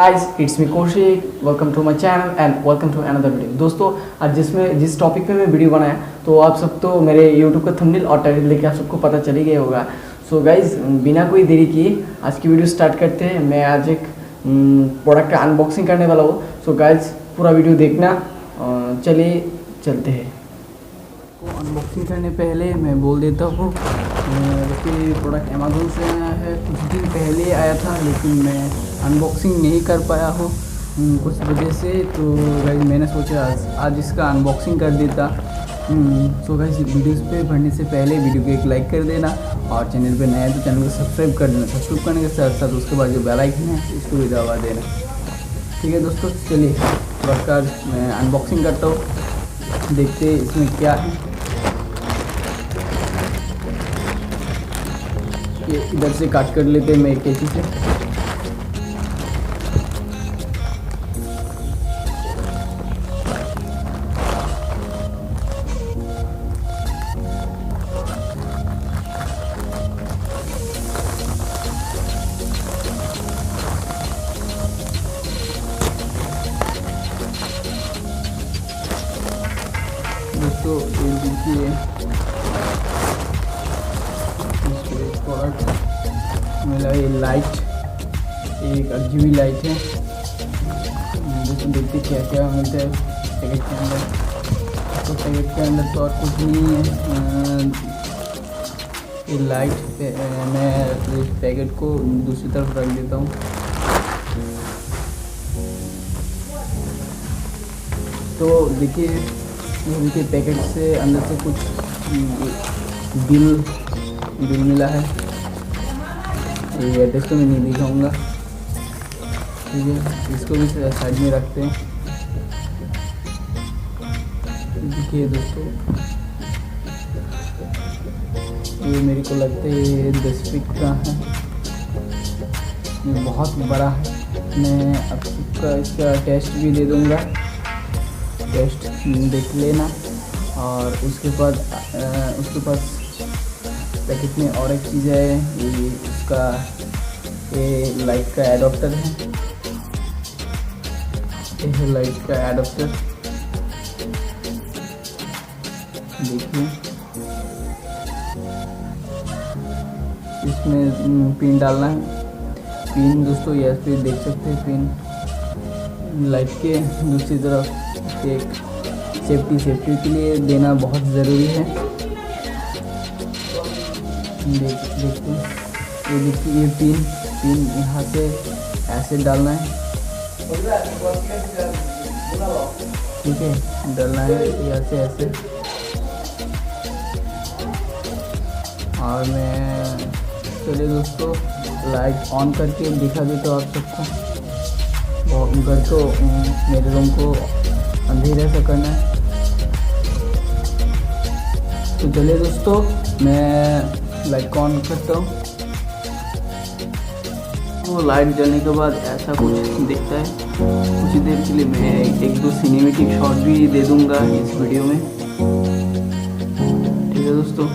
Guys, it's me Kaushik. Welcome to my channel and welcome to another video. दोस्तों आज जिस topic पे मैं वीडियो बनाया तो आप सब तो मेरे YouTube का थंबनेल और टाइटल देख के आप सबको पता चल ही गया होगा। सो गाइज बिना कोई देरी किए आज की वीडियो स्टार्ट करते हैं। मैं आज एक प्रोडक्ट का अनबॉक्सिंग करने वाला हूँ। सो गाइज पूरा वीडियो देखना। चलिए चलते हैं। तो अनबॉक्सिंग करने पहले मैं बोल देता हूँ कि प्रोडक्ट अमेज़न से आया है। कुछ दिन पहले आया था लेकिन मैं अनबॉक्सिंग नहीं कर पाया हूँ कुछ वजह से। तो गाइस मैंने सोचा आज इसका अनबॉक्सिंग कर देता। सो गाइस वीडियोस पे बढ़ने से पहले वीडियो को एक लाइक कर देना और चैनल पे नया है तो चैनल को सब्सक्राइब कर देना। सब्सक्राइब करने के साथ साथ उसके बाद जो बेल आइकन है इसको भी दबा देना। ठीक है दोस्तों, चलिए प्रोडक्ट का मैं अनबॉक्सिंग करता हूँ। देखते इसमें क्या है। ये इधर से काट कर लेते हैं मैं एक कैंची से। दोस्तों ये देखिए प्रोडक्ट मिला। ये लाइट एक RGB लाइट है। देखिए क्या क्या मिलता है पैकेट के अंदर। तो पैकेट के अंदर तो और कुछ नहीं है। ये लाइट मैं इस पैकेट को दूसरी तरफ रख देता हूँ। तो देखिए उनके पैकेट से अंदर से कुछ बिल मिला है। ये एड्रेस तो मैं नहीं दिखाऊंगा। ठीक है, इसको भी साइड में रखते हैं। देखिए दोस्तों ये मेरे को लगता है 10 फीट का है। ये बहुत बड़ा है। मैं अब सबका इसका टेस्ट भी दे दूंगा। टेस्ट देख लेना। और उसके बाद उसके पास पैकेट में और एक चीज़ है। ये उसका ये लाइट का एडाप्टर है। ये है लाइट का एडाप्टर। देखिए इसमें पिन डालना है। पिन दोस्तों यहाँ पे देख सकते हैं। पिन लाइट के दूसरी तरफ एक सेफ्टी के लिए देना बहुत ज़रूरी है। देखते ये देखिए ये पिन यहाँ से ऐसे डालना है। ठीक है, डालना है यहाँ से ऐसे। और मैं चलिए दोस्तों लाइट ऑन करके दिखा देता हूँ आप सबको। और घर तो मेरे रूम को अंधेरे से करना है। तो चलिए दोस्तों मैं लाइट ऑन करता हूँ। तो लाइट जलने के बाद ऐसा कुछ दिखता है। कुछ देर के लिए मैं एक दो सिनेमेटिक शॉट भी दे दूंगा इस वीडियो में। ठीक है दोस्तों।